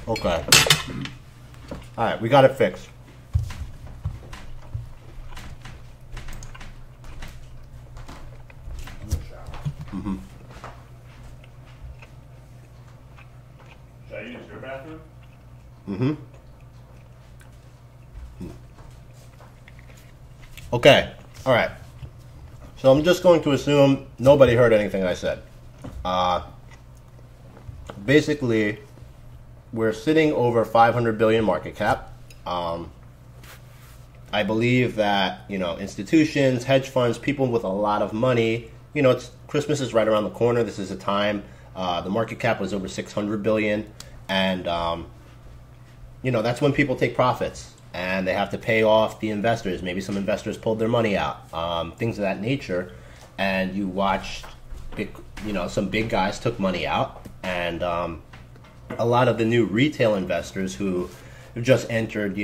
Okay. All right, we got it fixed. Mm-hmm. Should I use your bathroom? Mm-hmm. Okay. All right. So I'm just going to assume nobody heard anything I said. Basically, we're sitting over 500 billion market cap. I believe that, institutions, hedge funds, people with a lot of money, Christmas is right around the corner. This is a time, the market cap was over 600 billion. And, that's when people take profits and they have to pay off the investors. Maybe some investors pulled their money out, things of that nature. And you watched, some big guys took money out, and a lot of the new retail investors who have just entered,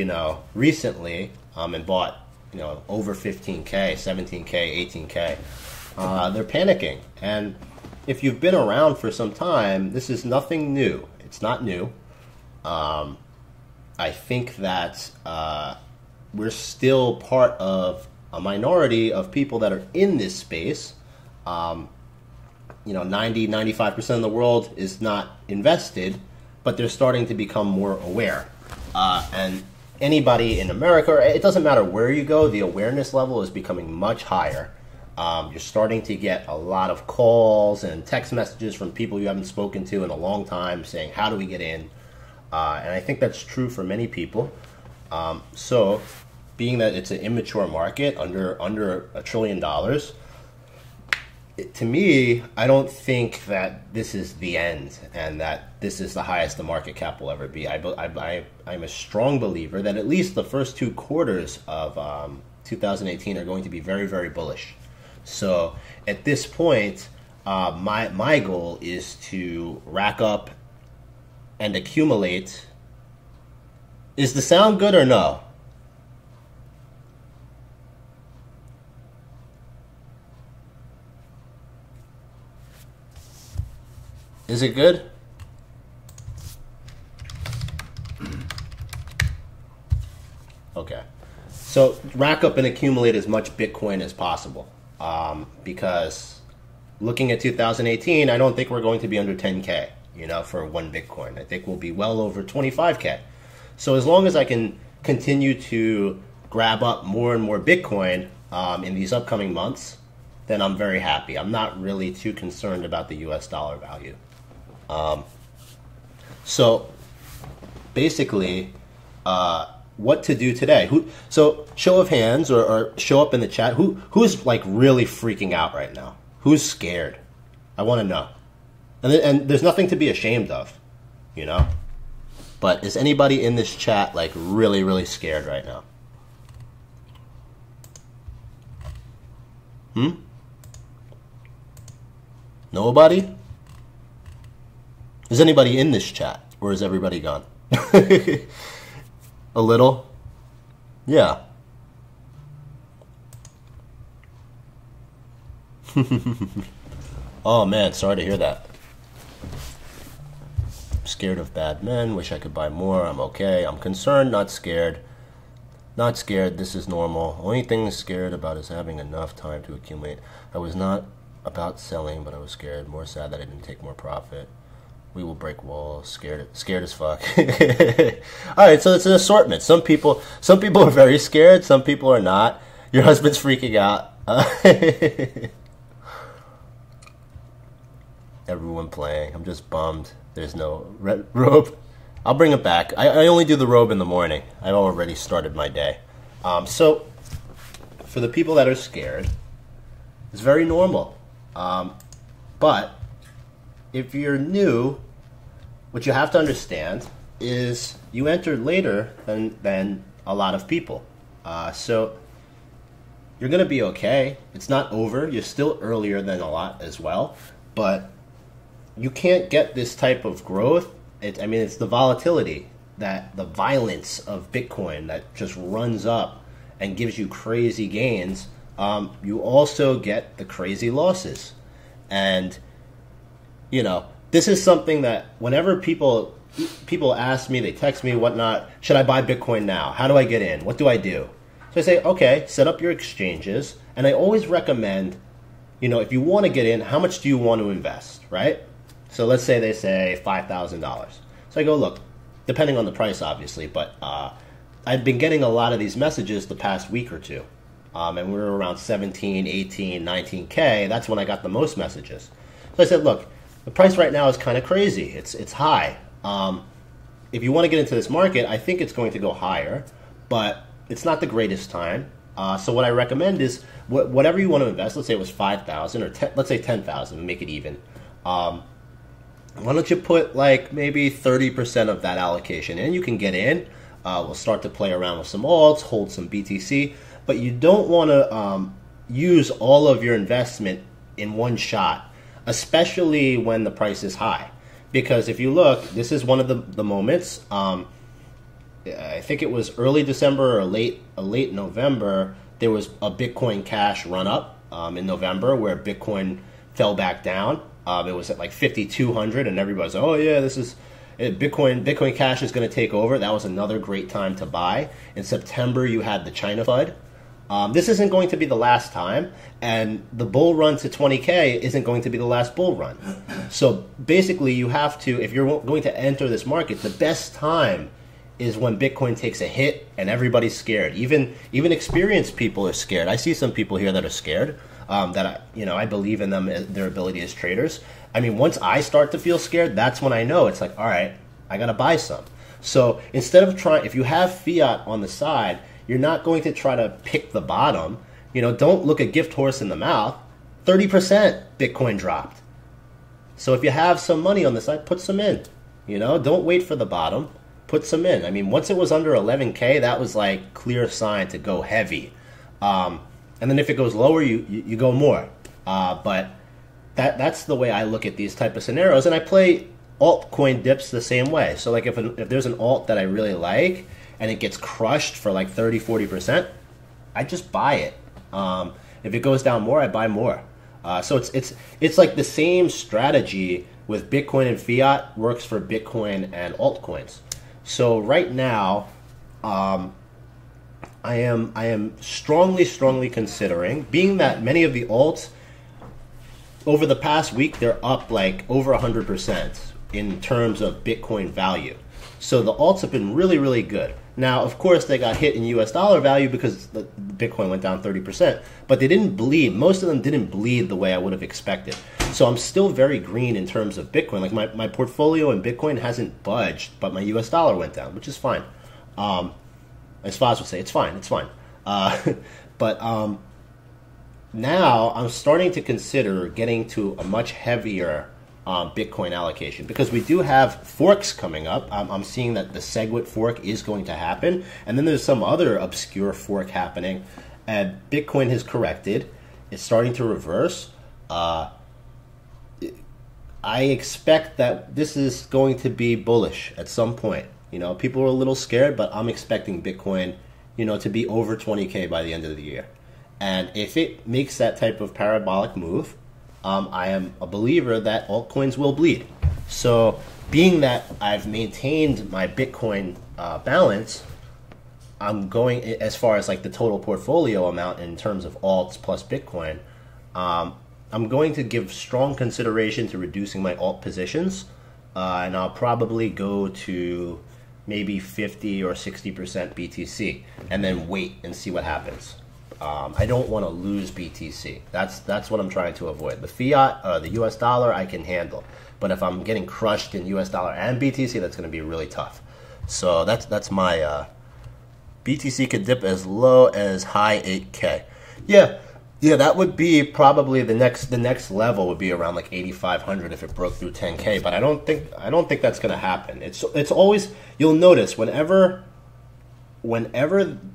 recently and bought, over 15K, 17K, 18K, they're panicking. And if you've been around for some time, this is nothing new. It's not new. I think that we're still part of a minority of people that are in this space. 95% of the world is not invested, but they're starting to become more aware. And anybody in America, it doesn't matter where you go, the awareness level is becoming much higher. You're starting to get a lot of calls and text messages from people you haven't spoken to in a long time saying, how do we get in? And I think that's true for many people. So being that it's an immature market under $1 trillion, to me, I don't think that this is the end and that this is the highest the market cap will ever be. I'm a strong believer that at least the first 2 quarters of 2018 are going to be very, very bullish. So at this point, my goal is to rack up and accumulate. Is the sound good or no? Is it good? Okay. So rack up and accumulate as much Bitcoin as possible. Because looking at 2018, I don't think we're going to be under 10K, for one Bitcoin. I think we'll be well over 25K. So as long as I can continue to grab up more and more Bitcoin in these upcoming months, then I'm very happy. I'm not really too concerned about the US dollar value. So basically, what to do today? So show of hands or show up in the chat. Who's like really freaking out right now? Who's scared? I want to know. And there's nothing to be ashamed of, But is anybody in this chat like really, really scared right now? Nobody? Is anybody in this chat, or is everybody gone? A little? Yeah. Oh man, sorry to hear that. Scared of bad men, wish I could buy more, I'm okay. I'm concerned, not scared. Not scared, this is normal. Only thing scared about is having enough time to accumulate. I was not about selling, but I was scared. More sad that I didn't take more profit. We will break walls. Scared as fuck. All right, so it's an assortment. Some people are very scared. Some people are not. Your husband's freaking out. Everyone playing. I'm just bummed. There's no red robe. I'll bring it back. I only do the robe in the morning. I've already started my day. So for the people that are scared, it's very normal. But if you're new, what you have to understand is you entered later than a lot of people. So you're going to be okay. It's not over. You're still earlier than a lot as well. But you can't get this type of growth. It's the volatility, the violence of Bitcoin that just runs up and gives you crazy gains. You also get the crazy losses. And, this is something that whenever people people ask me, they text me, whatnot, should I buy Bitcoin now? How do I get in? What do I do? So I say, okay, set up your exchanges. And I always recommend, if you want to get in, how much do you want to invest, right? So let's say they say $5,000. So I go, look, depending on the price, obviously, but I've been getting a lot of these messages the past week or two. And we were around 17, 18, 19K. That's when I got the most messages. So I said, look, the price right now is kind of crazy. It's high. If you want to get into this market, I think it's going to go higher, but it's not the greatest time. So what I recommend is whatever you want to invest. Let's say it was 5,000 or let's say 10,000. Make it even. Why don't you put like maybe 30% of that allocation in? You can get in. We'll start to play around with some alts, hold some BTC, but you don't want to use all of your investment in one shot, especially when the price is high. Because if you look, this is one of the moments. I think it was early December or late November. There was a Bitcoin Cash run up in November where Bitcoin fell back down. It was at like 5,200, and everybody's like, oh yeah, this is Bitcoin Cash is going to take over. That was another great time to buy. In September, you had the China FUD. This isn't going to be the last time, and the bull run to 20K isn't going to be the last bull run. So basically, you have to, if you're going to enter this market, the best time is when Bitcoin takes a hit and everybody's scared. Even experienced people are scared. I see some people here that are scared. I believe in them, their ability as traders. I mean, once I start to feel scared, that's when I know it's like, all right, I got to buy some. So instead of if you have fiat on the side, you're not going to try to pick the bottom. Don't look a gift horse in the mouth. 30% Bitcoin dropped. So if you have some money on the side, put some in. Don't wait for the bottom. Put some in. I mean, once it was under 11K, that was like clear sign to go heavy. And then if it goes lower, you go more. But that's the way I look at these type of scenarios. And I play altcoin dips the same way. So like if there's an alt that I really like and it gets crushed for like 30, 40%, I just buy it. If it goes down more, I buy more. So it's like the same strategy with Bitcoin and fiat works for Bitcoin and altcoins. So right now, I am strongly considering, being that many of the alts over the past week, they're up like over 100% in terms of Bitcoin value. So the alts have been really, really good. Now, of course, they got hit in US dollar value because the Bitcoin went down 30%, but they didn't bleed. Most of them didn't bleed the way I would have expected. So I'm still very green in terms of Bitcoin. Like my portfolio in Bitcoin hasn't budged, but my US dollar went down, which is fine. As Foz would say, it's fine. But now I'm starting to consider getting to a much heavier Bitcoin allocation because we do have forks coming up. I'm seeing that the SegWit fork is going to happen, and then there's some other obscure fork happening, and Bitcoin has corrected. It's starting to reverse. I expect that this is going to be bullish at some point. People are a little scared, but I'm expecting Bitcoin, to be over 20K by the end of the year. And if it makes that type of parabolic move, I am a believer that altcoins will bleed. So being that I've maintained my Bitcoin balance, I'm going as far as like the total portfolio amount in terms of alts plus Bitcoin. I'm going to give strong consideration to reducing my alt positions, and I'll probably go to maybe 50 or 60% BTC, and then wait and see what happens. I don't want to lose BTC. That's what I'm trying to avoid. The fiat, the US dollar, I can handle, but if I'm getting crushed in US dollar and BTC, that's going to be really tough. So that's my BTC could dip as low as high 8K. Yeah, that would be probably the next level would be around like 8,500 if it broke through 10K. But I don't think that's going to happen. It's always, you'll notice whenever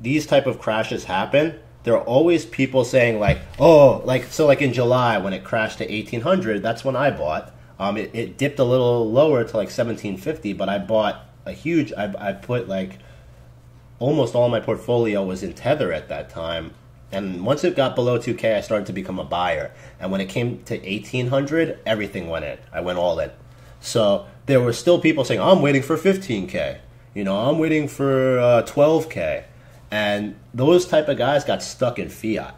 these type of crashes happen, there are always people saying like, oh, like in July when it crashed to 1,800, that's when I bought. It dipped a little lower to like 1,750, but I bought a huge. I put like almost all my portfolio was in Tether at that time. And once it got below 2K, I started to become a buyer. And when it came to 1,800, everything went in. I went all in. So there were still people saying, I'm waiting for 15K. You know, I'm waiting for 12K. And those type of guys got stuck in fiat.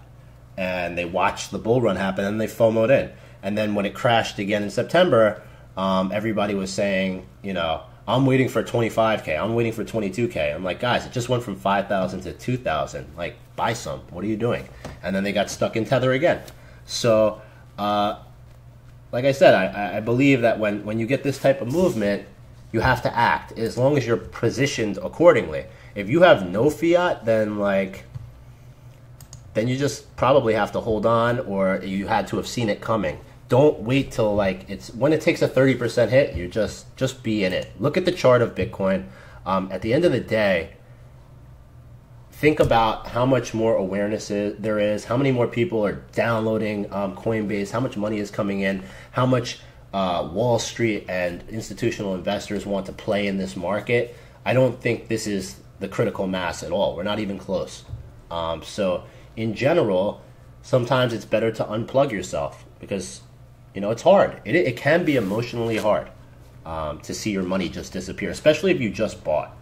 And they watched the bull run happen and they FOMO'd in. And then when it crashed again in September, everybody was saying, you know, I'm waiting for 25K. I'm waiting for 22K. I'm like, guys, it just went from 5,000 to 2,000. Like, buy some. What are you doing? And then they got stuck in tether again. So, like I said, I believe that when you get this type of movement, you have to act as long as you're positioned accordingly. If you have no fiat, then you just probably have to hold on, or you had to have seen it coming. Don't wait till when it takes a 30% hit, you just be in it. Look at the chart of Bitcoin. At the end of the day, think about how much more awareness there is, how many more people are downloading Coinbase, how much money is coming in, how much Wall Street and institutional investors want to play in this market. I don't think this is the critical mass at all. We're not even close. So in general, sometimes it's better to unplug yourself because, you know, it's hard. It can be emotionally hard to see your money just disappear, especially if you just bought.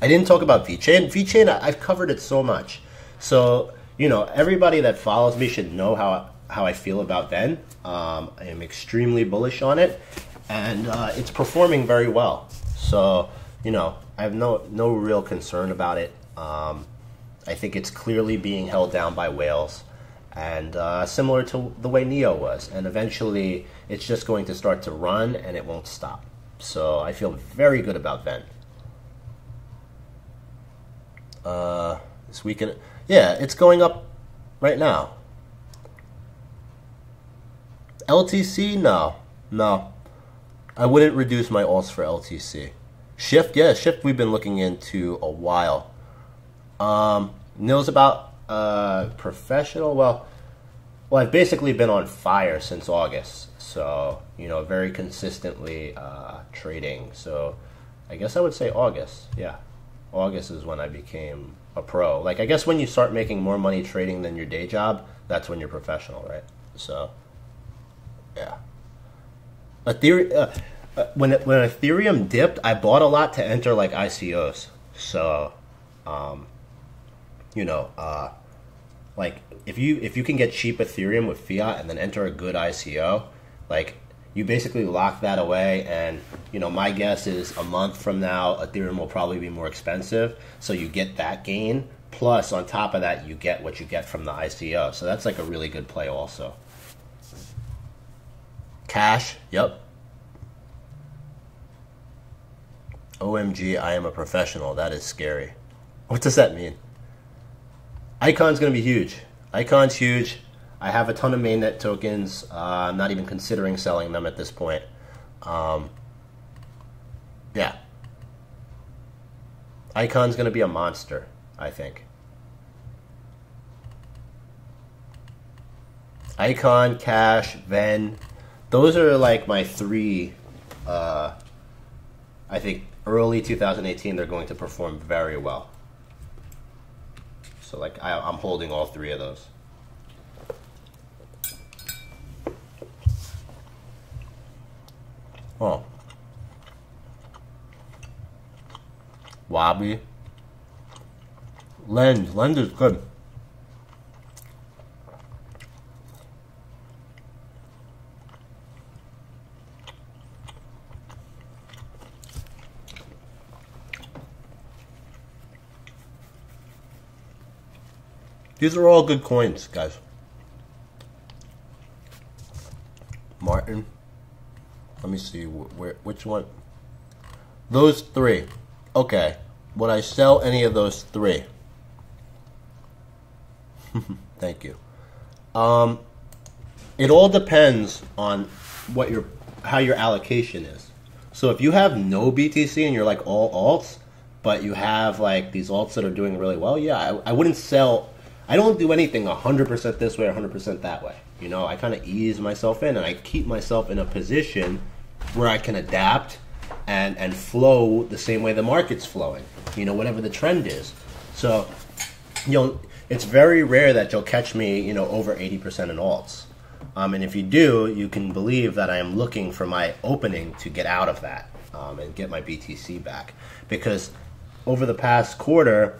I didn't talk about VeChain. VeChain, I've covered it so much. So, you know, everybody that follows me should know how I feel about Ven. I am extremely bullish on it, and it's performing very well. So, you know, I have no real concern about it. I think it's clearly being held down by whales, and similar to the way Neo was. And eventually, it's just going to start to run, and it won't stop. So I feel very good about Ven. This weekend, yeah, it's going up right now. LTC, no. I wouldn't reduce my alts for LTC. Shift, yeah, Shift we've been looking into a while. Knows about professional. Well, I've basically been on fire since August, so you know, very consistently trading. So I guess I would say August. Yeah, August is when I became a pro. Like, I guess when you start making more money trading than your day job, that's when you're professional, right? So yeah. When Ethereum dipped, I bought a lot to enter like ICOs. So, you know, like if you can get cheap Ethereum with fiat and then enter a good ICO, like you basically lock that away. And you know, my guess is a month from now, Ethereum will probably be more expensive. So you get that gain. Plus, on top of that, you get what you get from the ICO. So that's like a really good play also. Cash, yep. OMG, I am a professional. That is scary. What does that mean? Icon's going to be huge. Icon's huge. I have a ton of mainnet tokens. I'm not even considering selling them at this point. Yeah. Icon's going to be a monster, I think. Icon, Cash, Ven. Those are like my three. I think early 2018 they're going to perform very well. So like I'm holding all three of those. Oh. Wabi. Lend is good. These are all good coins, guys. Martin. Let me see which one. Those three. Okay. Would I sell any of those three? Thank you. It all depends on how your allocation is. So if you have no BTC and you're like all alts, but you have like these alts that are doing really well, yeah, I wouldn't sell. I don't do anything 100% this way or 100% that way. You know, I kind of ease myself in and I keep myself in a position where I can adapt and flow the same way the market's flowing, you know, whatever the trend is. So, you know, it's very rare that you'll catch me, you know, over 80% in alts. And if you do, you can believe that I am looking for my opening to get out of that and get my BTC back. Because over the past quarter,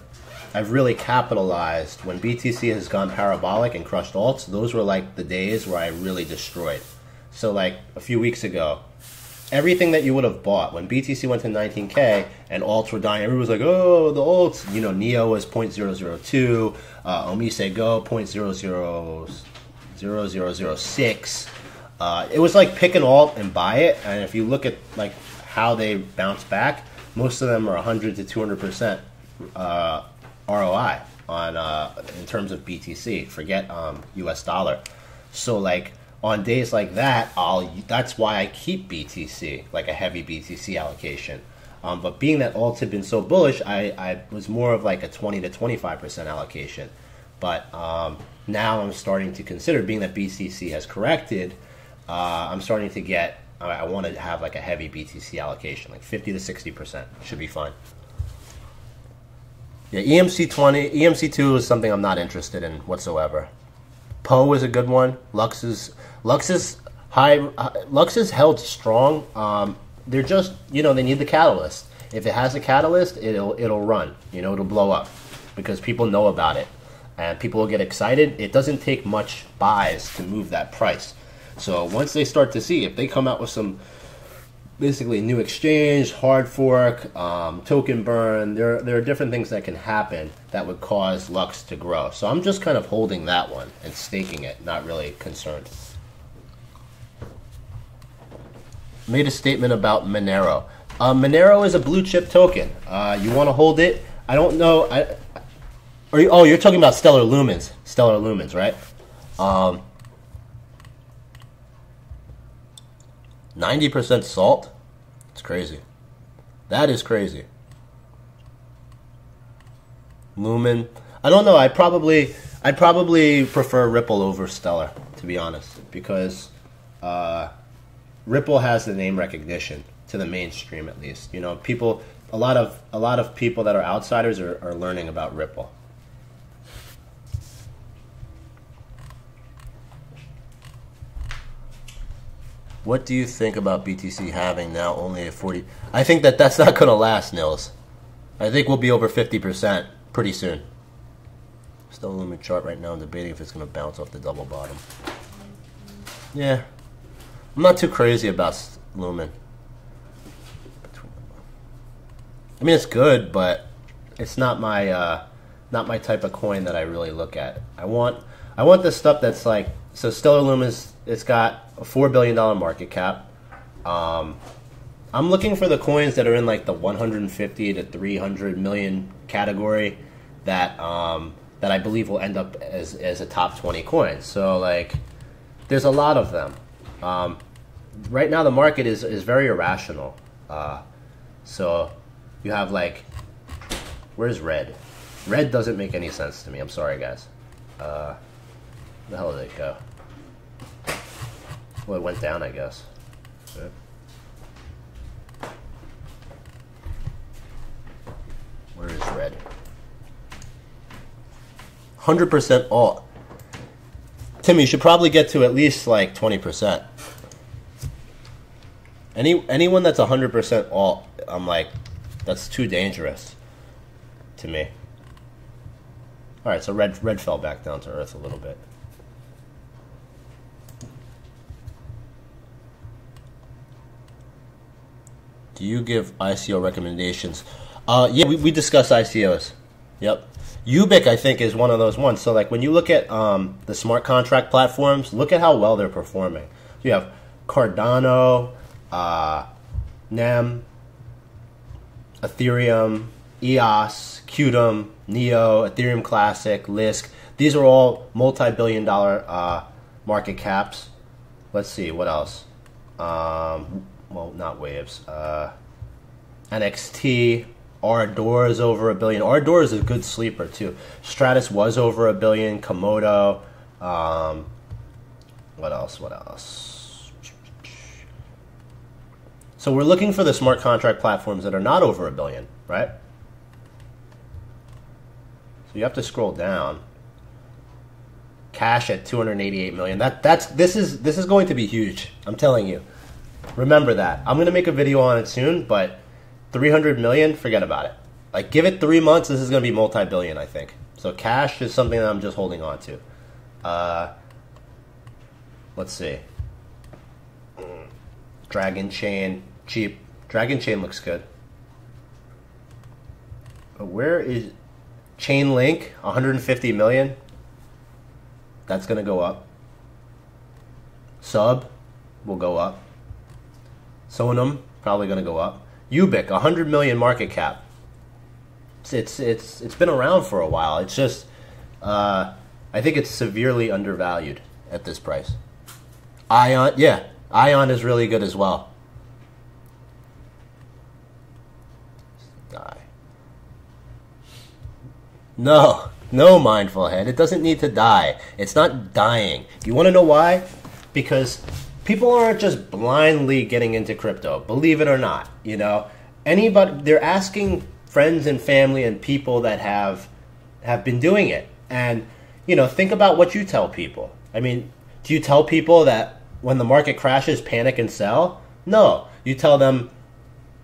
I've really capitalized. When BTC has gone parabolic and crushed alts, those were like the days where I really destroyed. So like a few weeks ago, everything that you would have bought when BTC went to 19K and alts were dying, everyone was like, oh, the alts. You know, NEO was 0.002, Omise Go 0.0006. It was like pick an alt and buy it. And if you look at like how they bounce back, most of them are 100 to 200% ROI on in terms of BTC. Forget US dollar. So like on days like that, that's why I keep BTC, like a heavy BTC allocation. But being that alts had been so bullish, I was more of like a 20 to 25% allocation. But now I'm starting to consider, being that BTC has corrected, I'm starting to get, I want to have like a heavy BTC allocation, like 50 to 60% should be fine. Yeah, EMC2 is something I'm not interested in whatsoever. Poe is a good one. Lux is held strong. They're just, you know, they need the catalyst. If it has a catalyst, it'll run. You know, it'll blow up because people know about it and people will get excited. It doesn't take much buys to move that price. So once they start to see, if they come out with some basically new exchange, hard fork, token burn, there are different things that can happen that would cause Lux to grow. So I'm just kind of holding that one and staking it, not really concerned. Made a statement about Monero. Monero is a blue chip token. You want to hold it. I don't know. You're talking about Stellar Lumens. Stellar Lumens, right? 90% salt? It's crazy. That is crazy. Lumen. I don't know. I'd probably prefer Ripple over Stellar, to be honest, because Ripple has the name recognition to the mainstream, at least. You know, people. A lot of people that are outsiders are learning about Ripple. What do you think about BTC having now only a 40? I think that's not going to last, Nils. I think we'll be over 50% pretty soon. Still a Lumen chart right now. I'm debating if it's going to bounce off the double bottom. Yeah. I'm not too crazy about Lumen. I mean, it's good, but it's not my type of coin that I really look at. I want the stuff that's like, so Stellar Lumen it's got a $4 billion market cap. I'm looking for the coins that are in like the 150 to 300 million category that I believe will end up as a top 20 coin. So like, there's a lot of them. Right now the market is very irrational. So you have like, where's red? Red doesn't make any sense to me. I'm sorry, guys. Where the hell did it go? Well, it went down, I guess. Okay. Where is red? 100% alt. Tim, you should probably get to at least like 20%. Anyone that's 100% alt, I'm like, that's too dangerous to me. All right, so red fell back down to earth a little bit. Do you give ICO recommendations? Yeah, we discuss ICOs. Yep. Ubic, I think, is one of those ones. So, like, when you look at the smart contract platforms, look at how well they're performing. So you have Cardano, NEM, Ethereum, EOS, Qtum, Neo, Ethereum Classic, Lisk. These are all multi-billion-dollar market caps. Let's see, what else? Well, not Waves. NXT, Ardor is over $1 billion. Ardor is a good sleeper too. Stratus was over $1 billion. Komodo. What else? So we're looking for the smart contract platforms that are not over $1 billion, right? So you have to scroll down. cash at 288 million. This is going to be huge. I'm telling you. Remember that. I'm going to make a video on it soon, but 300 million, forget about it. Like, give it 3 months, this is going to be multi-billion, I think. So cash is something that I'm just holding on to. Let's see. Dragon Chain, cheap. Dragon Chain looks good. But where is Chain Link? 150 million. That's going to go up. Sub will go up. Sonum probably going to go up. Ubic, 100 million market cap. It's been around for a while. It's just I think it's severely undervalued at this price. Ion, yeah, Ion is really good as well. Die. No, mindful head. It doesn't need to die. It's not dying. You want to know why? Because people aren't just blindly getting into crypto. Believe it or not, you know, they're asking friends and family and people that have been doing it. And, you know, think about what you tell people. I mean, do you tell people that when the market crashes, panic and sell? No. You tell them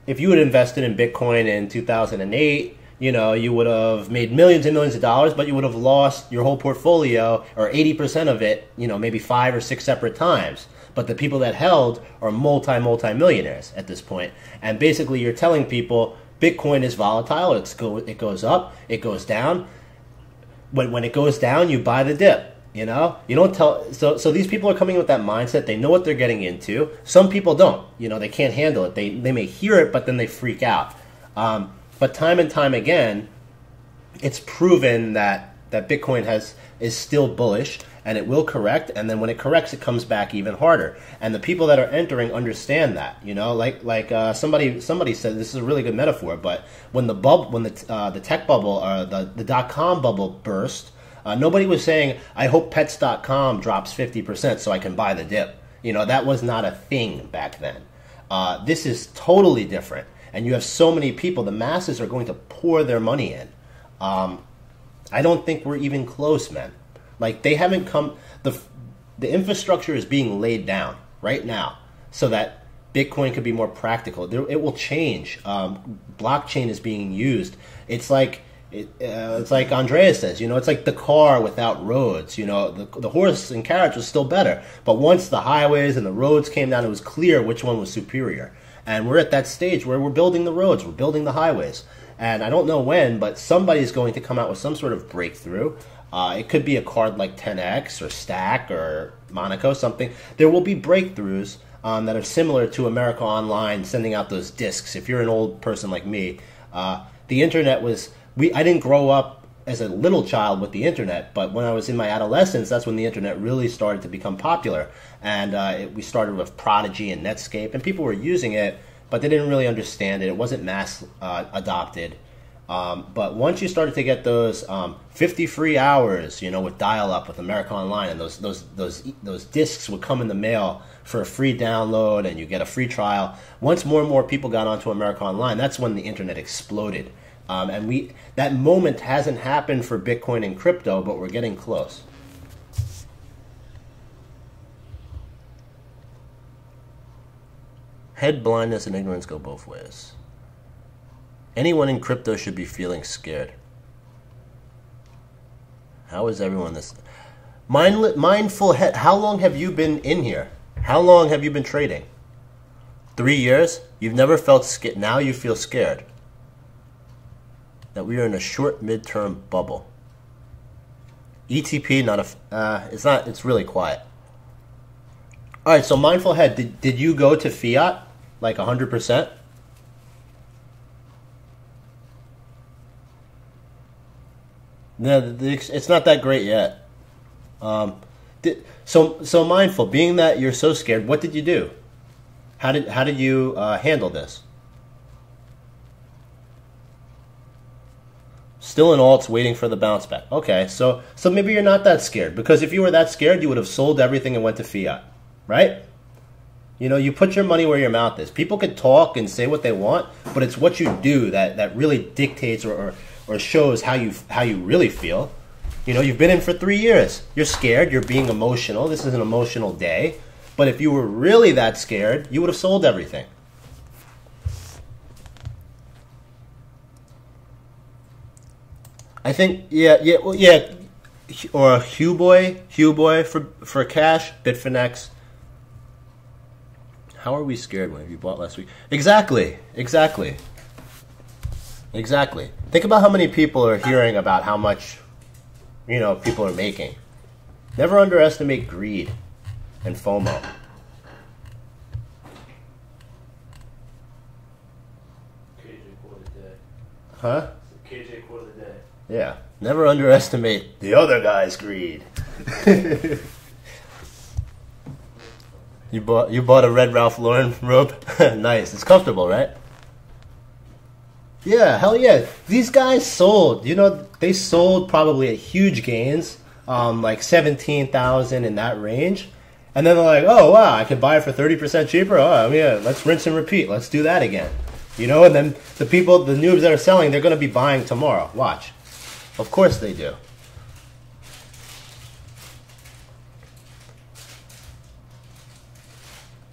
if you had invested in Bitcoin in 2008, you know, you would have made millions and millions of dollars, but you would have lost your whole portfolio or 80% of it, you know, maybe 5 or 6 separate times. But the people that held are multi-millionaires at this point. And basically you're telling people Bitcoin is volatile. It goes up, it goes down. When it goes down, you buy the dip. You know, you don't tell. So these people are coming with that mindset. They know what they're getting into. Some people don't. You know, they can't handle it. They may hear it, but then they freak out. But time and time again, it's proven that Bitcoin is still bullish and it will correct. And then when it corrects, it comes back even harder. And the people that are entering understand that. You know, like somebody said, this is a really good metaphor. But when the tech bubble or the .com bubble burst. Nobody was saying, I hope pets.com drops 50% so I can buy the dip. You know, that was not a thing back then. This is totally different. And you have so many people, the masses are going to pour their money in. I don't think we're even close, man. Like, they haven't come, the infrastructure is being laid down right now so that Bitcoin could be more practical. It will change. Blockchain is being used. It's like Andreas says, you know, it's like the car without roads. You know, the horse and carriage was still better. But once the highways and the roads came down, it was clear which one was superior. And we're at that stage where we're building the roads, we're building the highways. And I don't know when, but somebody's going to come out with some sort of breakthrough. It could be a card like 10X or Stack or Monaco, something. There will be breakthroughs that are similar to America Online sending out those discs. If you're an old person like me, the internet was... I didn't grow up as a little child with the internet, but when I was in my adolescence, that's when the internet really started to become popular. And we started with Prodigy and Netscape, and people were using it, but they didn't really understand it. It wasn't mass adopted. But once you started to get those 50 free hours, you know, with dial-up, with America Online, and those discs would come in the mail for a free download, and you get a free trial. Once more and more people got onto America Online, that's when the internet exploded. And that moment hasn't happened for Bitcoin and crypto, but we're getting close. Head blindness and ignorance go both ways. Anyone in crypto should be feeling scared. How is everyone this? Mindful head, how long have you been in here? How long have you been trading? 3 years? You've never felt scared. Now you feel scared. That we are in a short midterm bubble. ETP, it's really quiet. All right, so mindful head, did you go to fiat like 100%? No, it's not that great yet. So mindful, being that you're so scared, what did you do? How did you handle this? Still in alts, waiting for the bounce back. Okay, so maybe you're not that scared, because if you were that scared, you would have sold everything and went to fiat, right? You know, you put your money where your mouth is. People could talk and say what they want, but it's what you do that really dictates or shows how you really feel. You know, you've been in for 3 years. You're scared. You're being emotional. This is an emotional day. But if you were really that scared, you would have sold everything. I think, yeah. Or Hugh Boy for cash, Bitfinex. How are we scared when you bought last week? Exactly. Think about how many people are hearing about how much, you know, people are making. Never underestimate greed and FOMO. KJ quote of the day. Huh? KJ quote of the day. Yeah. Never underestimate the other guy's greed. You bought a red Ralph Lauren robe? Nice. It's comfortable, right? Yeah, hell yeah. These guys sold. You know, they sold probably at huge gains, like 17,000 in that range. And then they're like, oh, wow, I could buy it for 30% cheaper? Oh, yeah, let's rinse and repeat. Let's do that again. You know, and then the noobs that are selling, they're going to be buying tomorrow. Watch. Of course they do.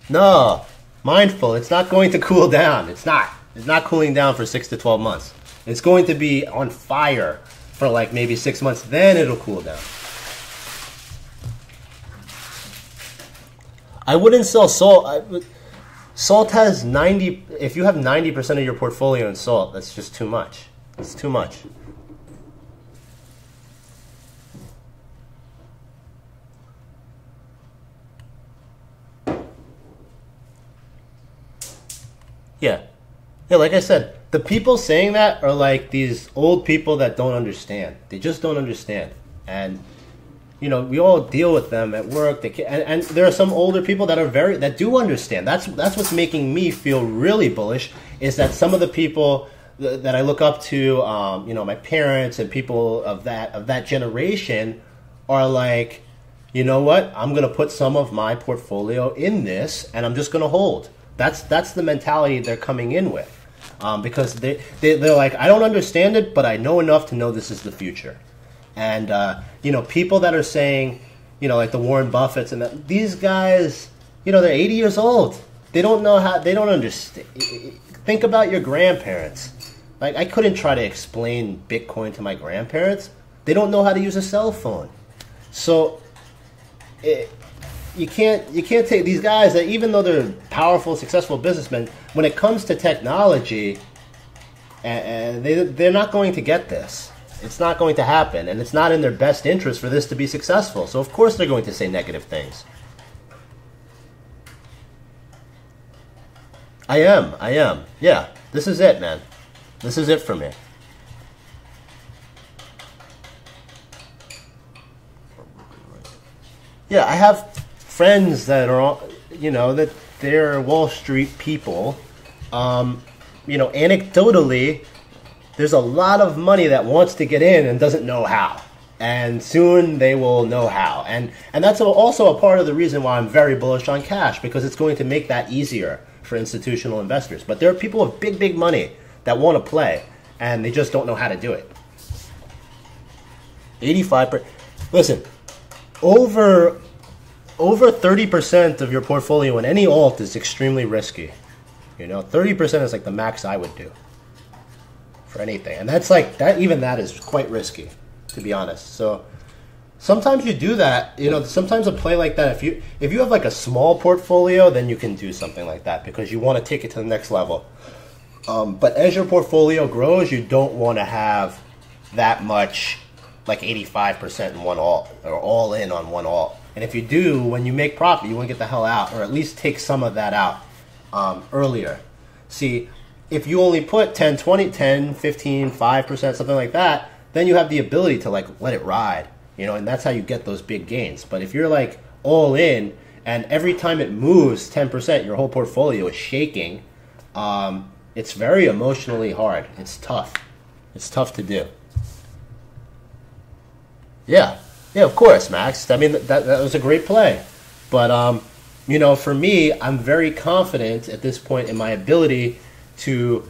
No, mindful. It's not going to cool down. It's not. It's not cooling down for 6 to 12 months. It's going to be on fire for like maybe 6 months. Then it'll cool down. I wouldn't sell salt. Salt has 90. If you have 90% of your portfolio in salt, that's just too much. It's too much. Yeah, like I said, the people saying that are like these old people that don't understand. They just don't understand. And, you know, we all deal with them at work. And there are some older people that do understand. That's what's making me feel really bullish, is that some of the people that I look up to, you know, my parents and people of that generation are like, you know what? I'm going to put some of my portfolio in this, and I'm just going to hold. That's the mentality they're coming in with, because they're like, I don't understand it, but I know enough to know this is the future. And you know, people that are saying, you know, like the Warren Buffetts and these guys, you know, they're 80 years old. They don't know how. They don't understand. Think about your grandparents. Like, I couldn't try to explain Bitcoin to my grandparents. They don't know how to use a cell phone. So you can't take these guys that, even though they're powerful, successful businessmen, when it comes to technology, and they're not going to get this. It's not going to happen, and it's not in their best interest for this to be successful. So of course they're going to say negative things. I am. Yeah, this is it, man. This is it for me. Yeah, I have friends that are, you know, that they're Wall Street people. You know, anecdotally, there's a lot of money that wants to get in and doesn't know how. And soon they will know how. And that's also a part of the reason why I'm very bullish on cash, because it's going to make that easier for institutional investors. But there are people with big money that want to play, and they just don't know how to do it. 85%. Listen, over 30% of your portfolio in any alt is extremely risky. You know, 30% is like the max I would do for anything. And that's like, even that is quite risky, to be honest. So sometimes you do that. You know, sometimes a play like that, if you have like a small portfolio, then you can do something like that because you want to take it to the next level. But as your portfolio grows, you don't want to have that much, like 85% in one alt, or all in on one alt. And if you do, when you make profit, you want to get the hell out, or at least take some of that out earlier. See, if you only put 10, 20, 10, 15, 5%, something like that, then you have the ability to like let it ride, you know, and that's how you get those big gains. But if you're like all in, and every time it moves 10%, your whole portfolio is shaking, it's very emotionally hard. It's tough. It's tough to do. Yeah, of course, Max. I mean, that was a great play. But, you know, for me, I'm very confident at this point in my ability to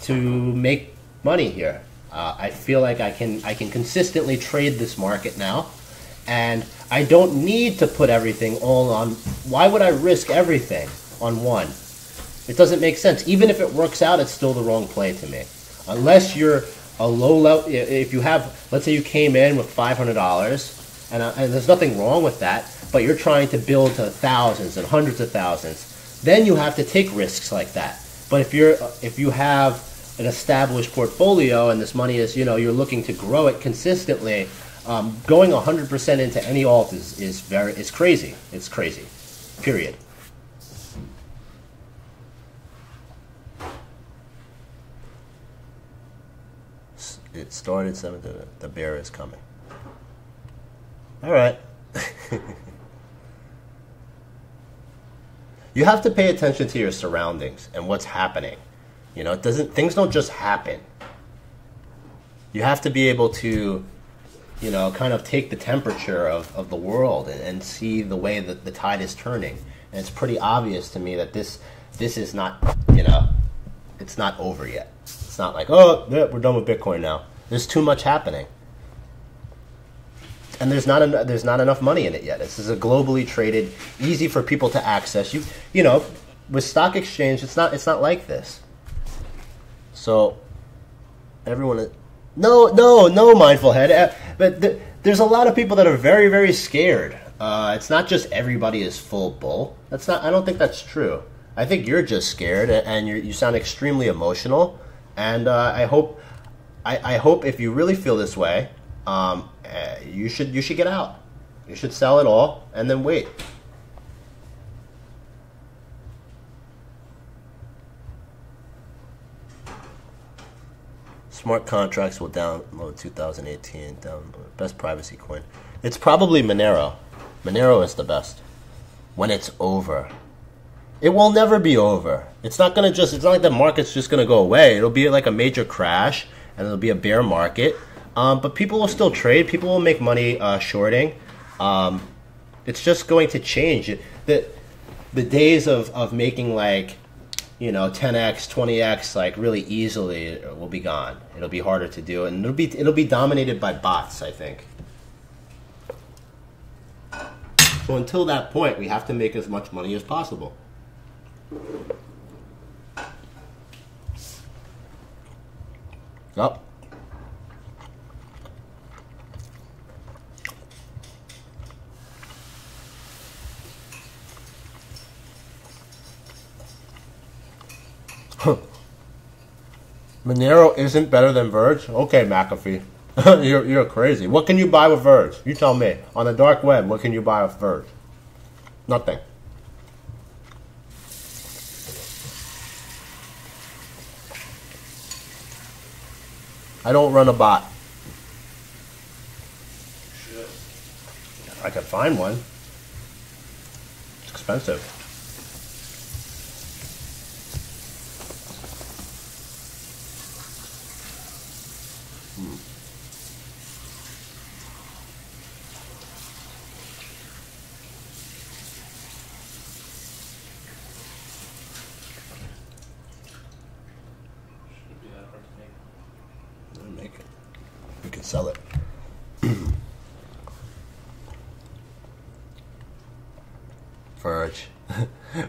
make money here. I feel like I can consistently trade this market now, and I don't need to put everything all on. Why would I risk everything on one? It doesn't make sense. Even if it works out, it's still the wrong play to me. Unless you're a low level, if you have, let's say you came in with $500, and there's nothing wrong with that, but you're trying to build to thousands and hundreds of thousands, then you have to take risks like that. But if you have an established portfolio and this money is, you're looking to grow it consistently, going 100% into any alt is crazy. It's crazy. Period. It started 7. The bear is coming. All right. You have to pay attention to your surroundings and what's happening. Things don't just happen. You have to be able to, kind of take the temperature of the world and see the way that the tide is turning. And it's pretty obvious to me that this is not, it's not over yet. It's not like, oh, yeah, we're done with Bitcoin now. There's too much happening. And there's not enough money in it yet. This is a globally traded, easy for people to access. With stock exchange, it's not like this. So everyone, no, mindful head. But there's a lot of people that are very, very scared. It's not just everybody is full bull. I don't think that's true. I think you're just scared, and you sound extremely emotional. And I hope if you really feel this way, you should get out. You should sell it all and then wait. Smart contracts will download 2018. Download best privacy coin. It's probably Monero. Monero is the best. When it's over. It will never be over. It's not like the market's just gonna go away. It'll be like a major crash and it'll be a bear market. But people will still trade. People will make money shorting. It's just going to change. The days of making 10x, 20x really easily will be gone. It'll be harder to do, and it'll be dominated by bots, I think. So until that point, we have to make as much money as possible. Up. Monero isn't better than Verge? Okay, McAfee. You're crazy. What can you buy with Verge? You tell me. On the dark web, what can you buy with Verge? Nothing. I don't run a bot. Should. I could find one. It's expensive. Should be that hard to make. Make it. We could sell it. Verge.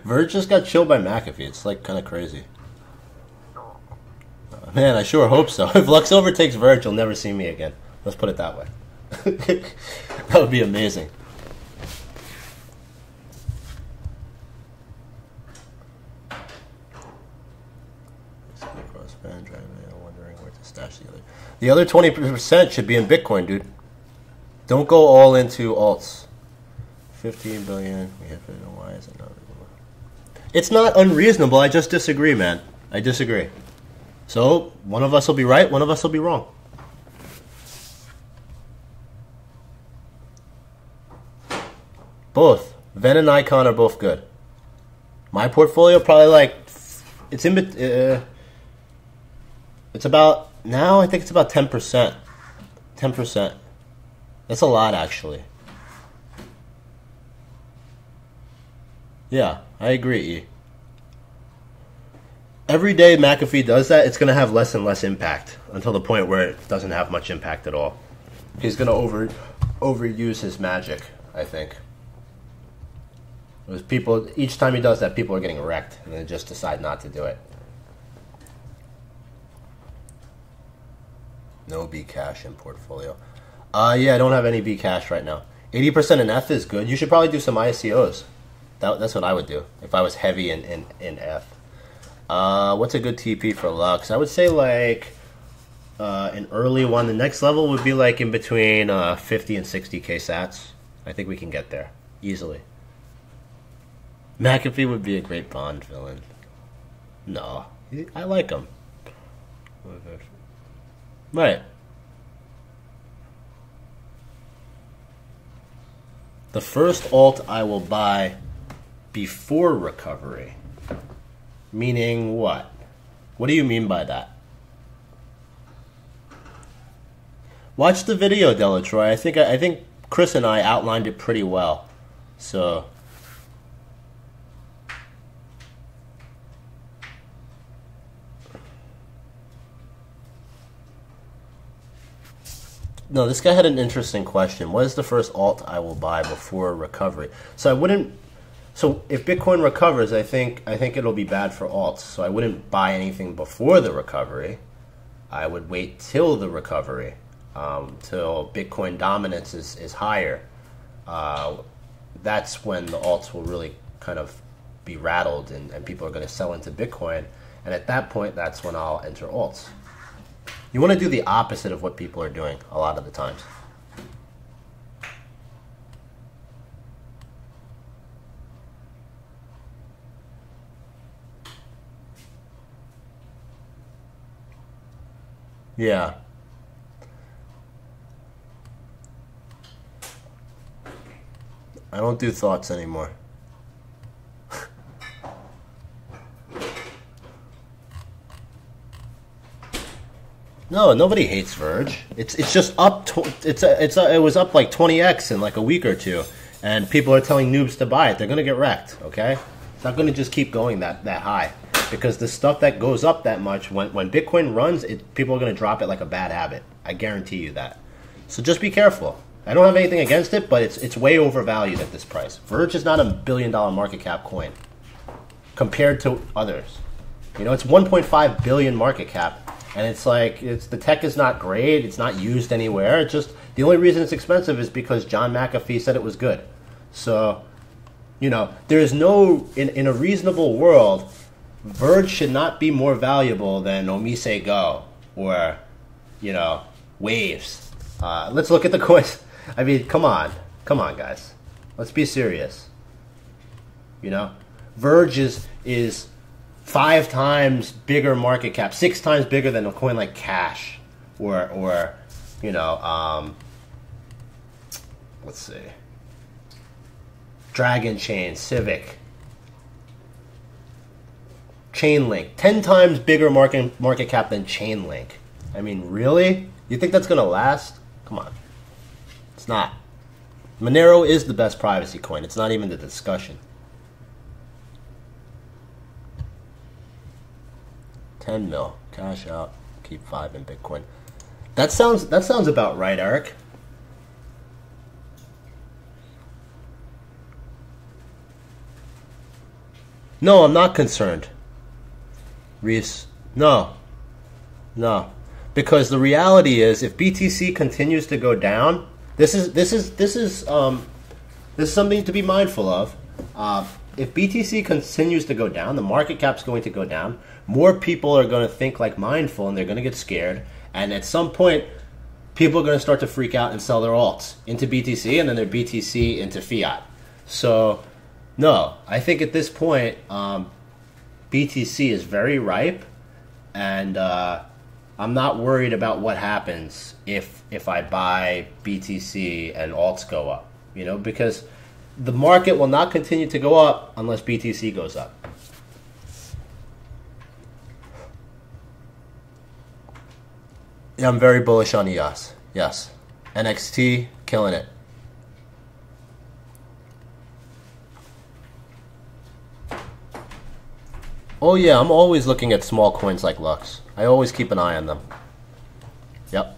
Verge just got chilled by McAfee. It's kind of crazy. Man, I sure hope so. If Luxover takes Verge, you'll never see me again. Let's put it that way. That would be amazing. Wondering where to stash the other 20% should be in Bitcoin, dude. Don't go all into alts. 15 billion. We have to know why is it not? It's not unreasonable. I just disagree, man. I disagree. So one of us will be right. One of us will be wrong. Both Ven and Icon are both good. My portfolio probably it's about now. I think it's about 10%. 10%. That's a lot, actually. Yeah, I agree, E. every day McAfee does that, it's going to have less and less impact until the point where it doesn't have much impact at all. He's going to overuse his magic, I think. It was people, each time he does that, people are getting wrecked, and they just decide not to do it. No B cash in portfolio. Yeah, I don't have any B cash right now. 80% in F is good. You should probably do some ICOs. That's what I would do if I was heavy in F. What's a good TP for Lux? I would say like an early one. The next level would be like in between 50 and 60k sats. I think we can get there easily. McAfee would be a great Bond villain. No, I like him. Right. The first alt I will buy before recovery. Meaning what? What do you mean by that? Watch the video, Delatroy. I think Chris and I outlined it pretty well. So no, this guy had an interesting question. What is the first alt I will buy before recovery? So I wouldn't. So if Bitcoin recovers, I think it'll be bad for alts. So I wouldn't buy anything before the recovery. I would wait till the recovery, till Bitcoin dominance is higher. That's when the alts will really kind of be rattled, and people are going to sell into Bitcoin. And at that point, that's when I'll enter alts. You want to do the opposite of what people are doing a lot of the times. Yeah. I don't do thoughts anymore. No, nobody hates Verge. It's just up. It was up like 20x in like a week or two, and people are telling noobs to buy it. They're gonna get wrecked. Okay, it's not gonna just keep going that high, because the stuff that goes up that much, when Bitcoin runs, people are gonna drop it like a bad habit. I guarantee you that. So just be careful. I don't have anything against it, but it's way overvalued at this price. Verge is not a $1 billion market cap coin compared to others. You know, it's 1.5 billion market cap. And it's like, the tech is not great. It's not used anywhere. It's just, the only reason it's expensive is because John McAfee said it was good. So, you know, there is no, in a reasonable world, Verge should not be more valuable than Omise Go or, you know, Waves. Let's look at the coins. I mean, come on, guys. Let's be serious. You know, Verge is 5 times bigger market cap, 6 times bigger than a coin like Cash, or you know, let's see, Dragon Chain, Civic, Chainlink, 10 times bigger market cap than Chainlink. I mean, really? You think that's gonna last? Come on, it's not. Monero is the best privacy coin. It's not even the discussion. 10 mil, cash out, keep 5 in Bitcoin. That sounds about right, Eric. No, I'm not concerned. Reese, no, because the reality is, if BTC continues to go down, this is something to be mindful of. If BTC continues to go down, the market cap's going to go down. More people are going to think like Mindful, and they're going to get scared. And at some point, people are going to start to freak out and sell their alts into BTC, and then their BTC into fiat. So, no, I think at this point, BTC is very ripe, and I'm not worried about what happens if I buy BTC and alts go up. You know, because the market will not continue to go up unless BTC goes up. Yeah, I'm very bullish on EOS. Yes. NXT, killing it. Oh yeah, I'm always looking at small coins like Lux. I always keep an eye on them. Yep.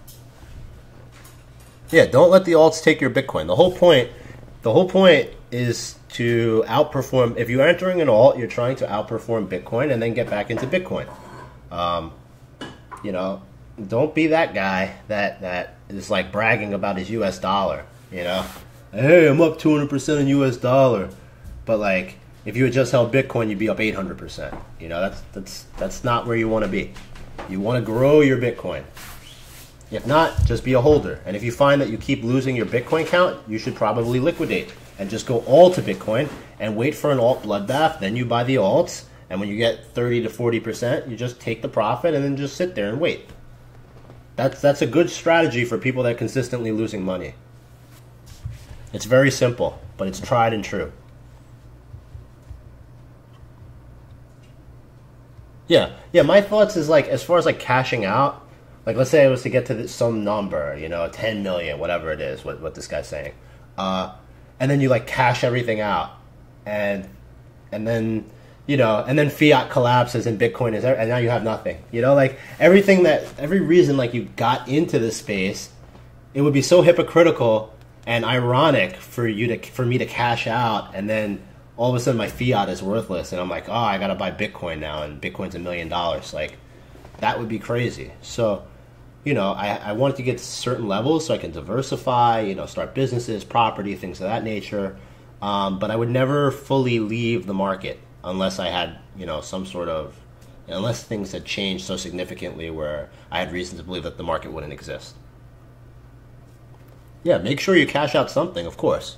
Yeah, don't let the alts take your Bitcoin. The whole point is to outperform. If you're entering an alt, you're trying to outperform Bitcoin and then get back into Bitcoin. You know, don't be that guy that is like bragging about his US dollar, you know. Hey, I'm up 200% in US dollar. But like, if you had just held Bitcoin, you'd be up 800%. You know, that's not where you want to be. You want to grow your Bitcoin. If not, just be a holder. And if you find that you keep losing your Bitcoin count, you should probably liquidate and just go all to Bitcoin and wait for an alt bloodbath. Then you buy the alts. And when you get 30 to 40%, you just take the profit and then just sit there and wait. That's a good strategy for people that are consistently losing money. It's very simple, but it's tried and true. Yeah, my thoughts is like, as far as like cashing out, like let's say I was to get to some number, you know, 10 million, whatever it is, what this guy's saying. And then you like cash everything out. And then, you know, and then fiat collapses and Bitcoin is, and now you have nothing. You know, like every reason like you got into this space, it would be so hypocritical and ironic for me to cash out and then all of a sudden my fiat is worthless and I'm like, oh, I gotta buy Bitcoin now and Bitcoin's $1 million. Like, that would be crazy. So, you know, I wanted to get to certain levels so I can diversify, you know, start businesses, property, things of that nature. But I would never fully leave the market unless I had, you know, some sort of, unless things had changed so significantly where I had reason to believe that the market wouldn't exist. Yeah, make sure you cash out something, of course.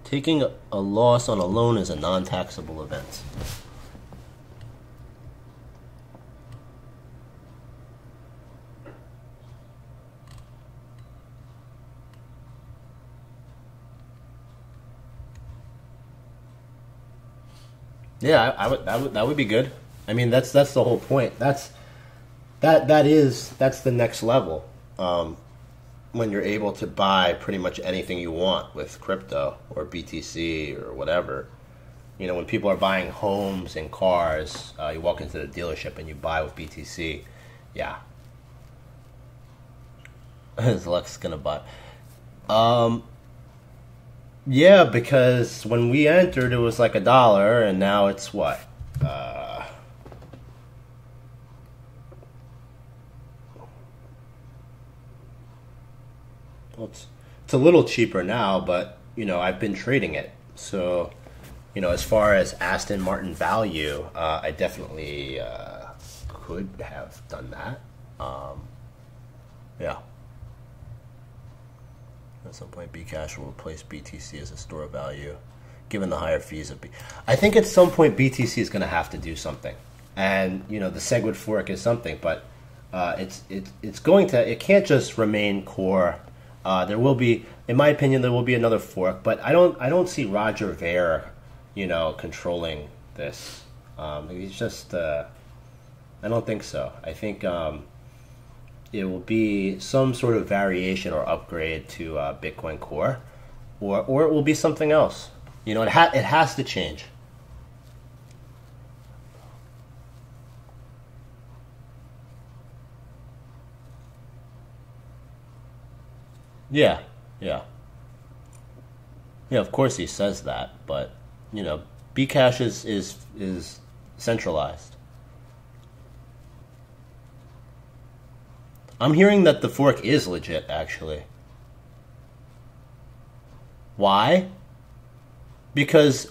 Taking a loss on a loan is a non-taxable event. Yeah, that would be good. I mean, that's the whole point. That's the next level. When you're able to buy pretty much anything you want with crypto or BTC or whatever. You know, when people are buying homes and cars, you walk into the dealership and you buy with BTC. Yeah. Is Lex gonna buy? Yeah, because when we entered, it was like $1, and now it's what? Well, it's a little cheaper now, but, you know, I've been trading it. So, you know, as far as Aston Martin value, I definitely could have done that. Yeah. At some point, Bcash will replace BTC as a store of value, given the higher fees of I think at some point BTC is going to have to do something, and you know the Segwit fork is something, but it can't just remain core. There will be, in my opinion, there will be another fork, but I don't see Roger Ver, you know, controlling this. He's just I don't think so. I think it will be some sort of variation or upgrade to Bitcoin Core, or it will be something else. You know, it has to change. Yeah, yeah. Yeah, of course he says that, but, you know, Bcash is centralized. I'm hearing that the fork is legit, actually. Why? Because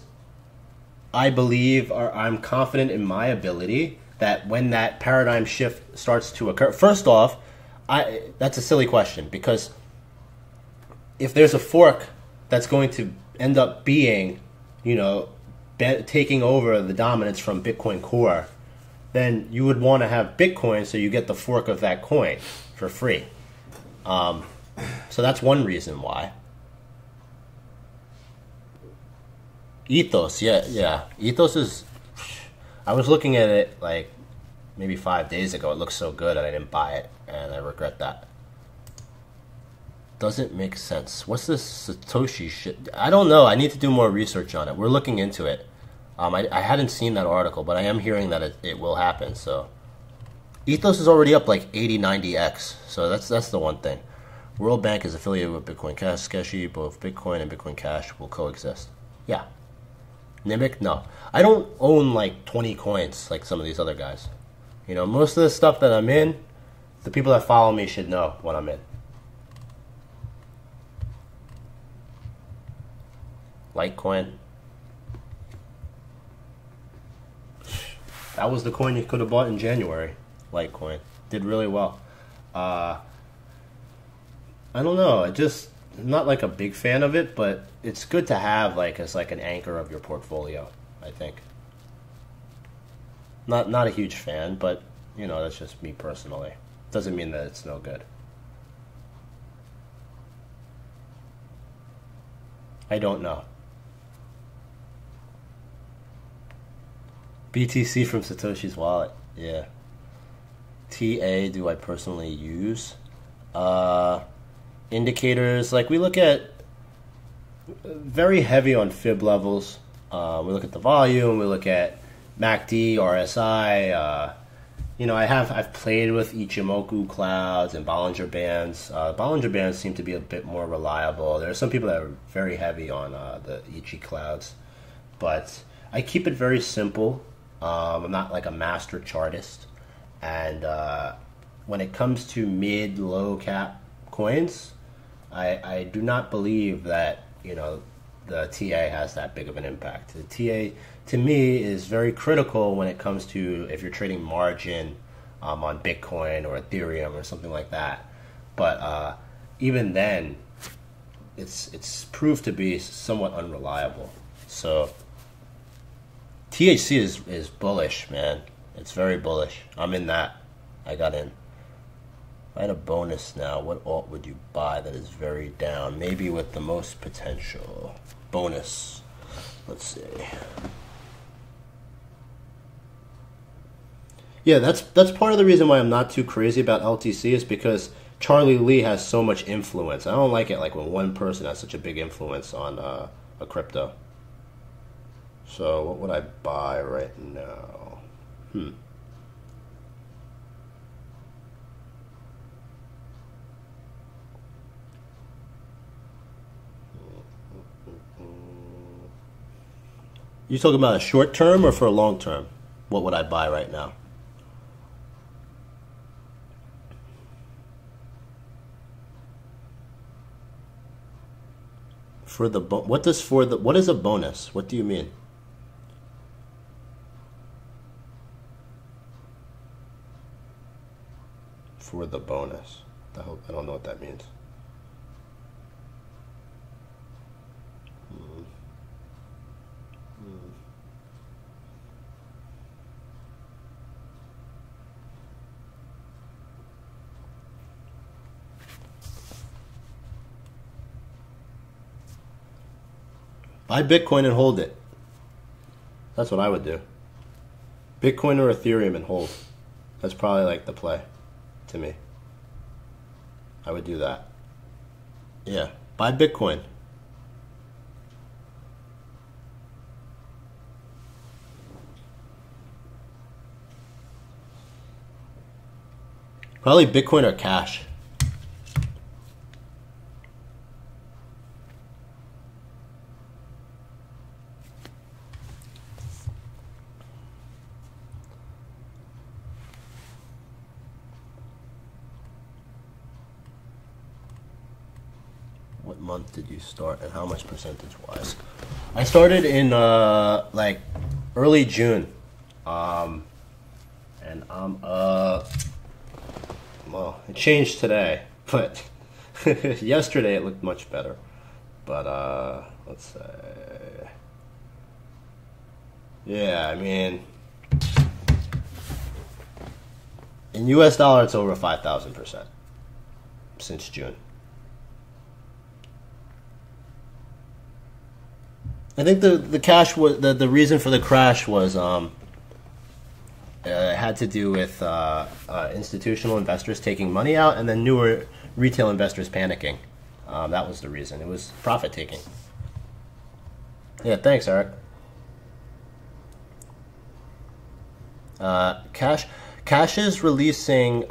I believe, or I'm confident in my ability that when that paradigm shift starts to occur, first off, that's a silly question, because if there's a fork that's going to end up being, you know, taking over the dominance from Bitcoin Core, then you would want to have Bitcoin so you get the fork of that coin for free. So that's one reason why. Ethos, yeah. Ethos is... I was looking at it like maybe 5 days ago. It looks so good and I didn't buy it, and I regret that. Doesn't make sense. What's this Satoshi shit? I don't know. I need to do more research on it. We're looking into it. I hadn't seen that article, but I am hearing that it will happen. So Ethos is already up like 80, 90x. So that's the one thing. World Bank is affiliated with Bitcoin Cash. Both Bitcoin and Bitcoin Cash will coexist. Yeah. Nimic? No. I don't own like 20 coins like some of these other guys. You know, most of the stuff that I'm in, the people that follow me should know what I'm in. Litecoin. That was the coin you could have bought in January. Litecoin. Did really well. I don't know. I'm not like a big fan of it, but it's good to have like as like an anchor of your portfolio, I think. Not a huge fan, but you know, that's just me personally. Doesn't mean that it's no good. I don't know. BTC from Satoshi's wallet. Yeah. TA do I personally use? Indicators, like we look at very heavy on fib levels. We look at the volume, we look at MACD, RSI. You know, I've played with Ichimoku clouds and Bollinger Bands. Bollinger Bands seem to be a bit more reliable. There are some people that are very heavy on the Ichi clouds, but I keep it very simple. I'm not like a master chartist, and when it comes to mid-low cap coins, I do not believe that, you know, the TA has that big of an impact. The TA, to me, is very critical when it comes to if you're trading margin on Bitcoin or Ethereum or something like that. But even then, it's proved to be somewhat unreliable. So THC is bullish, man. It's very bullish. I'm in that. I got in. If I had a bonus now, what alt would you buy that is very down? Maybe with the most potential. Bonus. Let's see. Yeah, that's part of the reason why I'm not too crazy about LTC is because Charlie Lee has so much influence. I don't like it like when one person has such a big influence on a crypto. So what would I buy right now? You talking about a short term or for a long term? What would I buy right now? For the what is a bonus? What do you mean? For the bonus. I don't know what that means. Buy Bitcoin and hold it. That's what I would do. Bitcoin or Ethereum and hold. That's probably like the play to me. I would do that. Yeah. Buy Bitcoin. Probably Bitcoin or cash. What month did you start and how much percentage wise? I started in like early June. And I'm well, it changed today, but yesterday it looked much better. But let's say, yeah, I mean, in US dollar it's over 5,000% since June. I think the cash was the reason for the crash was had to do with institutional investors taking money out and then newer retail investors panicking. That was the reason. It was profit taking. Yeah, thanks, Eric. Cash is releasing.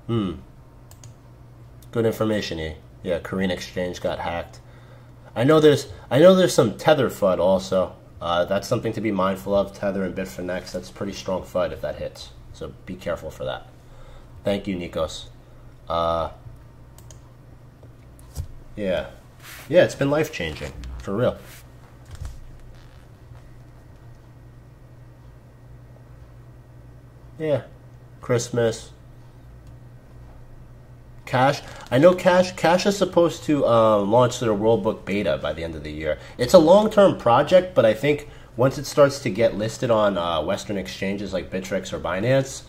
Good information here. Yeah, Korean exchange got hacked. I know there's some Tether FUD also. That's something to be mindful of. Tether and Bitfinex. That's pretty strong FUD if that hits. So be careful for that. Thank you, Nikos. Yeah, it's been life changing for real. Yeah, Christmas. Cash. I know Cash is supposed to launch their World Book beta by the end of the year. It's a long-term project, but I think once it starts to get listed on Western exchanges like Bittrex or Binance,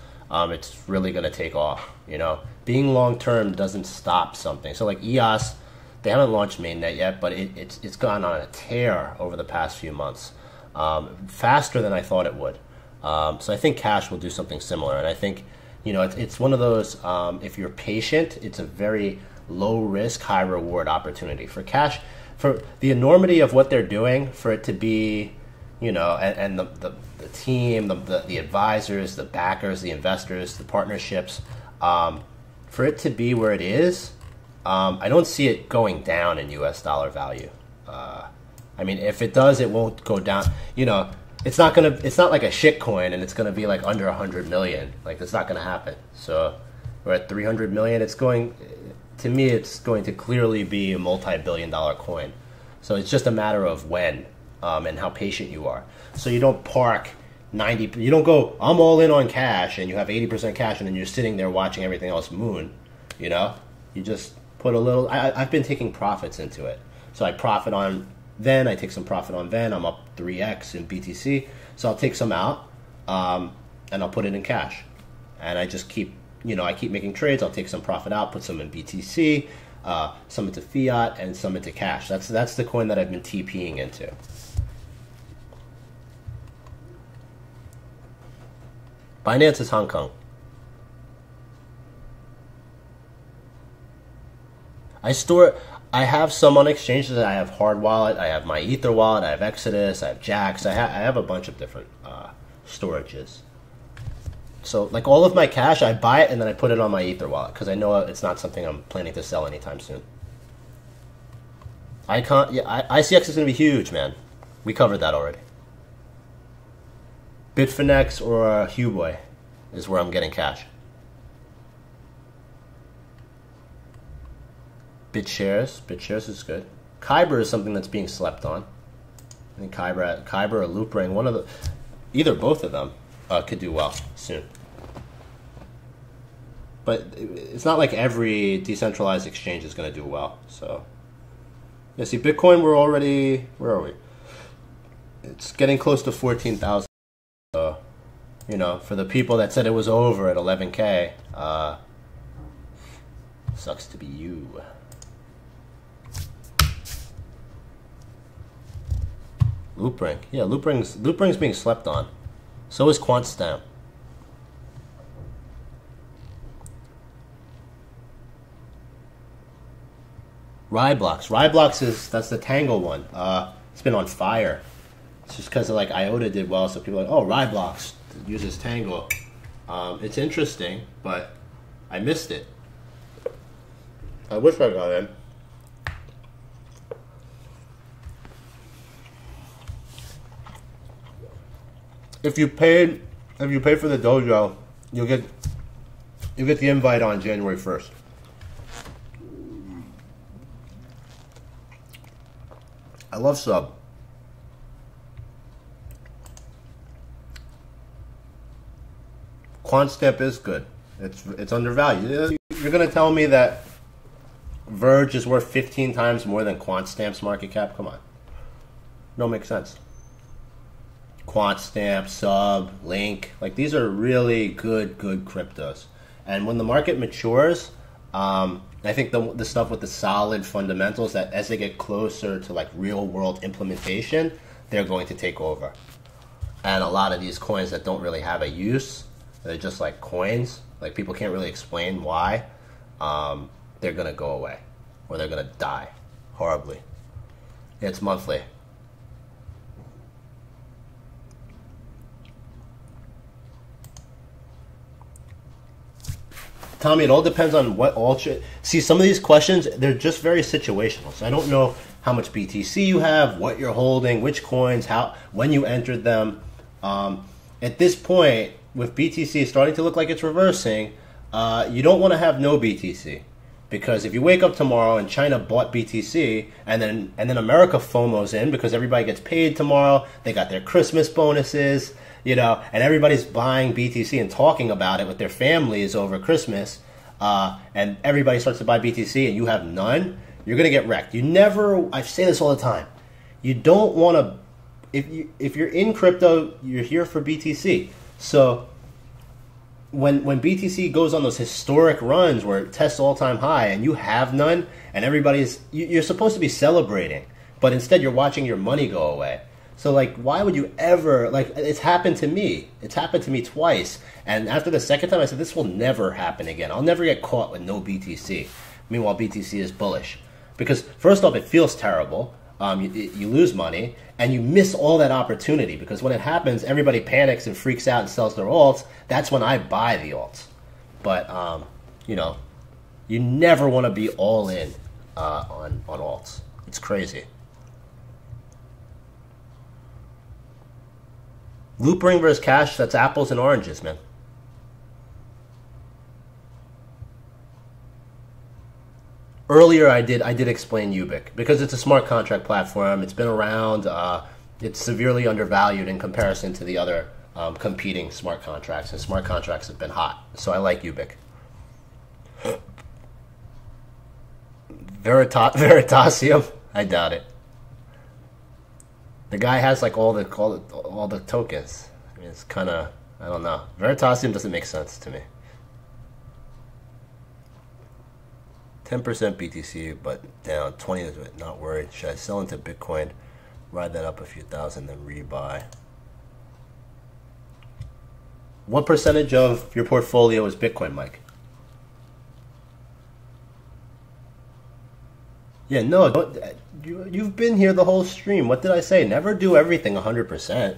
it's really going to take off. You know, being long-term doesn't stop something. So like EOS, they haven't launched mainnet yet, but it's gone on a tear over the past few months, faster than I thought it would. So I think Cash will do something similar, and I think, you know, it's one of those, if you're patient, it's a very low risk, high reward opportunity for Cash. For the enormity of what they're doing, for it to be, you know, and the team, the advisors, the backers, the investors, the partnerships, for it to be where it is, I don't see it going down in US dollar value. I mean, if it does, it won't go down, you know. It's not like a shit coin and it's gonna be like under 100 million. Like, that's not gonna happen. So we're at 300 million. It's going to clearly be a multi-billion-dollar coin. So it's just a matter of when and how patient you are. So you don't park 90. You don't go, I'm all in on Cash, and you have 80% cash, and then you're sitting there watching everything else moon. You know, you just put a little. I've been taking profits into it. So I profit on. Then I take some profit on Ven. I'm up 3x in BTC. So I'll take some out, and I'll put it in Cash. And I just keep, I keep making trades. I'll take some profit out, put some in BTC, some into fiat, and some into Cash. That's the coin that I've been TPing into. Binance is Hong Kong. I have some on exchanges. I have Hard Wallet, I have my Ether wallet, I have Exodus, I have Jax. I have a bunch of different storages. So like all of my cash, I buy it and then I put it on my Ether wallet because I know it's not something I'm planning to sell anytime soon. ICX is going to be huge, man. We covered that already. Bitfinex or Huboy is where I'm getting cash. BitShares is good. Kyber is something that's being slept on. I think Kyber or Loopring, both of them could do well soon. But it's not like every decentralized exchange is going to do well. So, yeah, see, Bitcoin, where are we? It's getting close to 14,000. So, for the people that said it was over at 11K, sucks to be you. Loopring. Yeah, Loopring's being slept on. So is QuantStamp. Ryblox that's the Tangle one. It's been on fire. It's just because like IOTA did well, so people are like, oh, Ryblox uses Tangle. It's interesting, but I missed it. I wish I got in. If you paid for the dojo, you'll get the invite on January 1st. I love sub. QuantStamp is good. It's undervalued. You're gonna tell me that Verge is worth 15 times more than QuantStamp's market cap? Come on, don't make sense. QuantStamp, Sub, Link, like these are really good cryptos. And when the market matures, I think the stuff with the solid fundamentals, that as they get closer to like real world implementation, they're going to take over. And a lot of these coins that don't really have a use, they're just like coins. Like people can't really explain why. they're going to go away or they're going to die horribly. It's monthly. Tommy, it all depends on what alt. See, some of these questions, they're just very situational. So I don't know how much BTC you have, what you're holding, which coins, when you entered them. At this point, with BTC starting to look like it's reversing, you don't want to have no BTC. Because if you wake up tomorrow and China bought BTC and then America FOMOs in because everybody gets paid tomorrow, they got their Christmas bonuses, and everybody's buying BTC and talking about it with their families over Christmas, and everybody starts to buy BTC and you have none, you're going to get wrecked. I say this all the time, you don't want to, if you're in crypto, you're here for BTC. So when BTC goes on those historic runs where it tests all-time high and you have none and you're supposed to be celebrating, but instead you're watching your money go away. So why would you ever, it's happened to me. It's happened to me twice. And after the second time I said, this will never happen again. I'll never get caught with no BTC. Meanwhile, BTC is bullish. Because first off, it feels terrible. You lose money and you miss all that opportunity because when it happens, everybody panics and freaks out and sells their alts. That's when I buy the alts. But, you never want to be all in on alts. It's crazy. Loop ring versus cash, that's apples and oranges, man. Earlier, I did explain Ubic because it's a smart contract platform. It's been around. It's severely undervalued in comparison to the other competing smart contracts, and smart contracts have been hot. So I like Ubic. Veritasium, I doubt it. The guy has all the tokens. I mean, it's kind of, I don't know. Veritasium doesn't make sense to me. 10% BTC, but down 20. Not worried. Should I sell into Bitcoin, ride that up a few thousand, then rebuy? What percentage of your portfolio is Bitcoin, Mike? Yeah, no, you've been here the whole stream. What did I say? Never do everything 100%.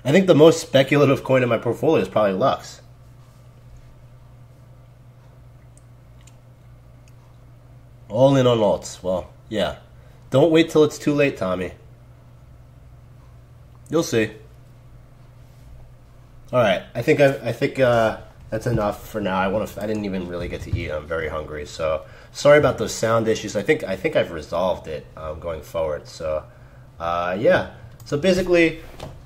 I think the most speculative coin in my portfolio is probably Lux. All in on alts. Well, yeah. Don't wait till it's too late, Tommy. You'll see. All right. I think that's enough for now. I didn't even really get to eat. I'm very hungry. So sorry about those sound issues. I think I've resolved it going forward. So yeah. So basically,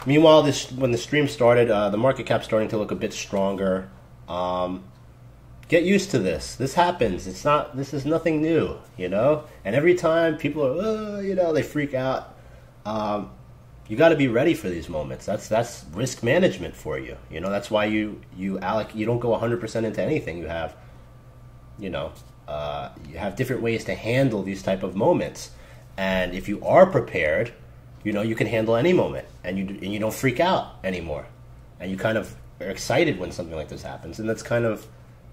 meanwhile, when the stream started, the market cap's starting to look a bit stronger. Get used to this. This happens. This is nothing new, And every time people are, they freak out. You got to be ready for these moments. That's risk management for you. That's why you don't go 100% into anything. You have, you have different ways to handle these type of moments. And if you are prepared, you can handle any moment, and you don't freak out anymore, and you kind of are excited when something like this happens. And that's kind of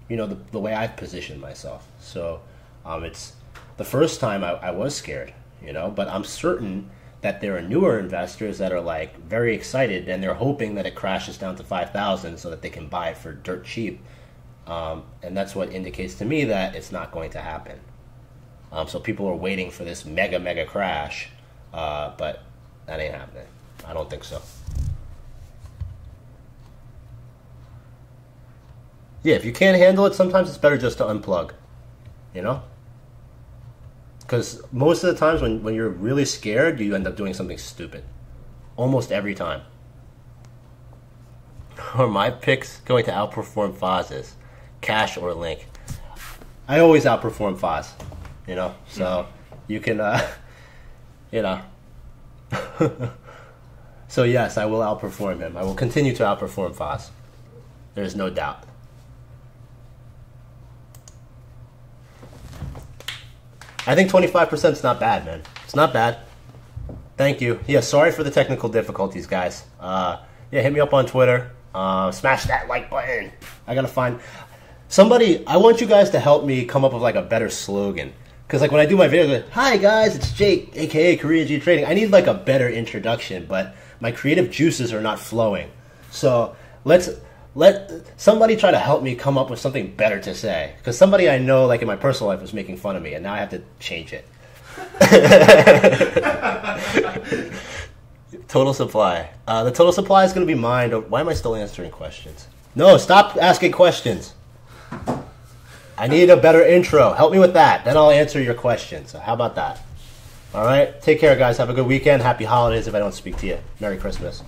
the way I've positioned myself. So it's the first time I was scared, but I'm certain that there are newer investors that are very excited and they're hoping that it crashes down to 5,000 so that they can buy it for dirt cheap. And that's what indicates to me that it's not going to happen. So people are waiting for this mega crash, but that ain't happening. I don't think so. Yeah, if you can't handle it, sometimes it's better just to unplug, Because most of the times when you're really scared, you end up doing something stupid. Almost every time. Are my picks going to outperform Foz's? Cash or Link? I always outperform Foz, So you can, So yes, I will outperform him. I will continue to outperform Foz. There's no doubt. I think 25% is not bad, man. It's not bad. Thank you. Yeah, sorry for the technical difficulties, guys. Yeah, hit me up on Twitter. Smash that like button. I gotta find... Somebody, I want you guys to help me come up with like a better slogan. Because like when I do my videos, like, hi guys, it's Jake, aka Korean G Trading. I need like a better introduction, but my creative juices are not flowing. So let somebody try to help me come up with something better to say. Because somebody I know, like in my personal life, was making fun of me, and now I have to change it. Total supply. The total supply is going to be mined. Why am I still answering questions? No, stop asking questions. I need a better intro. Help me with that. Then I'll answer your questions. How about that? All right. Take care, guys. Have a good weekend. Happy holidays if I don't speak to you. Merry Christmas.